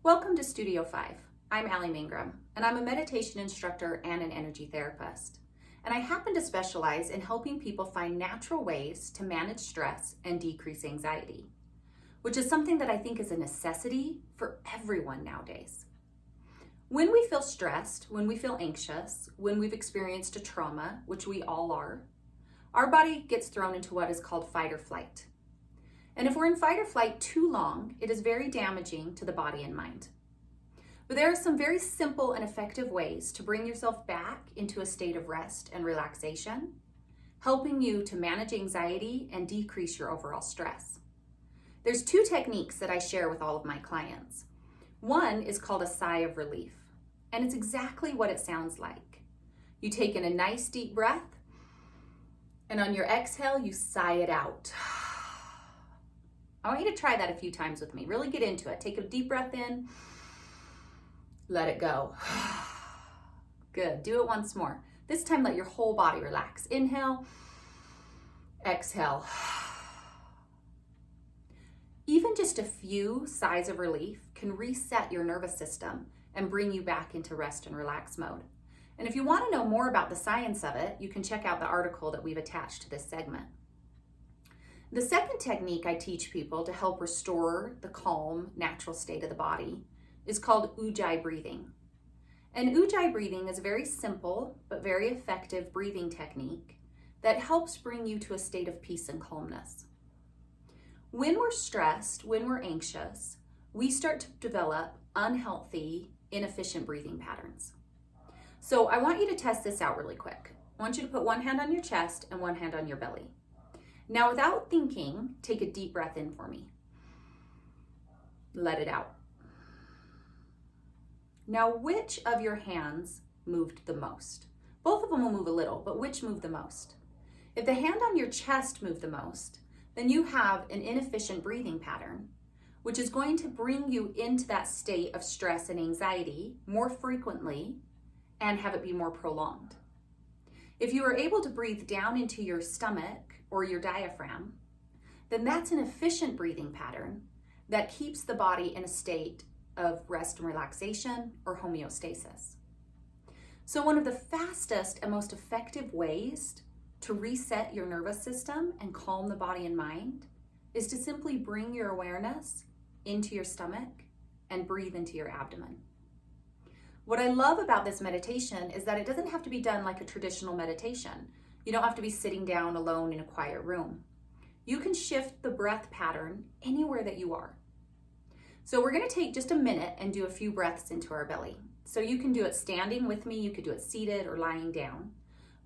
Welcome to Studio 5. I'm Allie Mangrum, and I'm a meditation instructor and an energy therapist. And I happen to specialize in helping people find natural ways to manage stress and decrease anxiety, which is something that I think is a necessity for everyone nowadays. When we feel stressed, when we feel anxious, when we've experienced a trauma, which we all are, our body gets thrown into what is called fight or flight. And if we're in fight or flight too long, it is very damaging to the body and mind. But there are some very simple and effective ways to bring yourself back into a state of rest and relaxation, helping you to manage anxiety and decrease your overall stress. There's two techniques that I share with all of my clients. One is called a sigh of relief, and it's exactly what it sounds like. You take in a nice deep breath, and on your exhale, you sigh it out. I want you to try that a few times with me. Really get into it. Take a deep breath in, let it go. Good, do it once more. This time let your whole body relax. Inhale, exhale. Even just a few sighs of relief can reset your nervous system and bring you back into rest and relax mode. And if you want to know more about the science of it, you can check out the article that we've attached to this segment. The second technique I teach people to help restore the calm, natural state of the body is called Ujjayi breathing. And Ujjayi breathing is a very simple but very effective breathing technique that helps bring you to a state of peace and calmness. When we're stressed, when we're anxious, we start to develop unhealthy, inefficient breathing patterns. So I want you to test this out really quick. I want you to put one hand on your chest and one hand on your belly. Now, without thinking, take a deep breath in for me. Let it out. Now, which of your hands moved the most? Both of them will move a little, but which moved the most? If the hand on your chest moved the most, then you have an inefficient breathing pattern, which is going to bring you into that state of stress and anxiety more frequently and have it be more prolonged. If you are able to breathe down into your stomach or your diaphragm, then that's an efficient breathing pattern that keeps the body in a state of rest and relaxation or homeostasis. So one of the fastest and most effective ways to reset your nervous system and calm the body and mind is to simply bring your awareness into your stomach and breathe into your abdomen. What I love about this meditation is that it doesn't have to be done like a traditional meditation. You don't have to be sitting down alone in a quiet room. You can shift the breath pattern anywhere that you are. So we're going to take just a minute and do a few breaths into our belly. So you can do it standing with me, you could do it seated or lying down.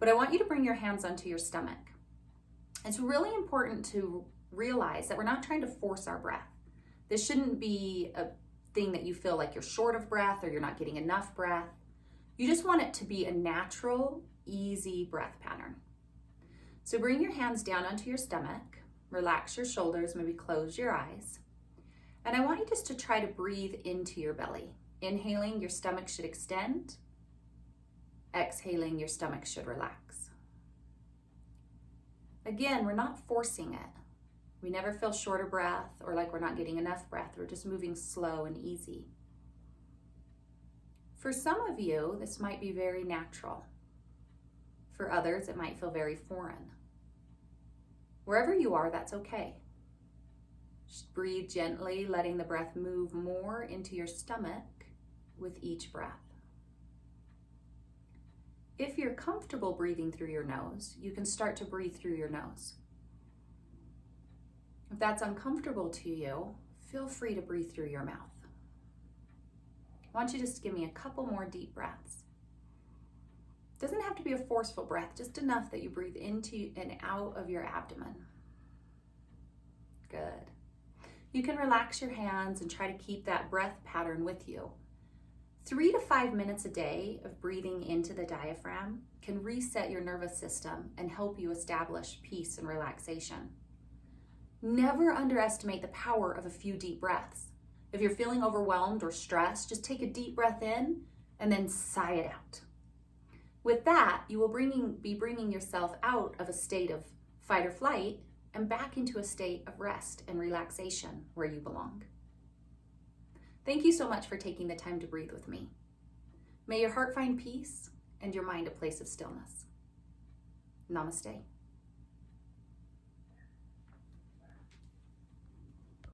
But I want you to bring your hands onto your stomach. It's really important to realize that we're not trying to force our breath. This shouldn't be a thing that you feel like you're short of breath or you're not getting enough breath. You just want it to be a natural, easy breath pattern. So bring your hands down onto your stomach, relax your shoulders, maybe close your eyes. And I want you just to try to breathe into your belly. Inhaling, your stomach should extend. Exhaling, your stomach should relax. Again, we're not forcing it. We never feel short of breath or like we're not getting enough breath. We're just moving slow and easy. For some of you, this might be very natural. For others, it might feel very foreign. Wherever you are, that's okay. Just breathe gently, letting the breath move more into your stomach with each breath. If you're comfortable breathing through your nose, you can start to breathe through your nose. If that's uncomfortable to you, feel free to breathe through your mouth. I want you to just give me a couple more deep breaths. It doesn't have to be a forceful breath, just enough that you breathe into and out of your abdomen. Good. You can relax your hands and try to keep that breath pattern with you. 3 to 5 minutes a day of breathing into the diaphragm can reset your nervous system and help you establish peace and relaxation. Never underestimate the power of a few deep breaths. If you're feeling overwhelmed or stressed, just take a deep breath in and then sigh it out. With that, you will be bringing yourself out of a state of fight or flight and back into a state of rest and relaxation where you belong. Thank you so much for taking the time to breathe with me. May your heart find peace and your mind a place of stillness. Namaste.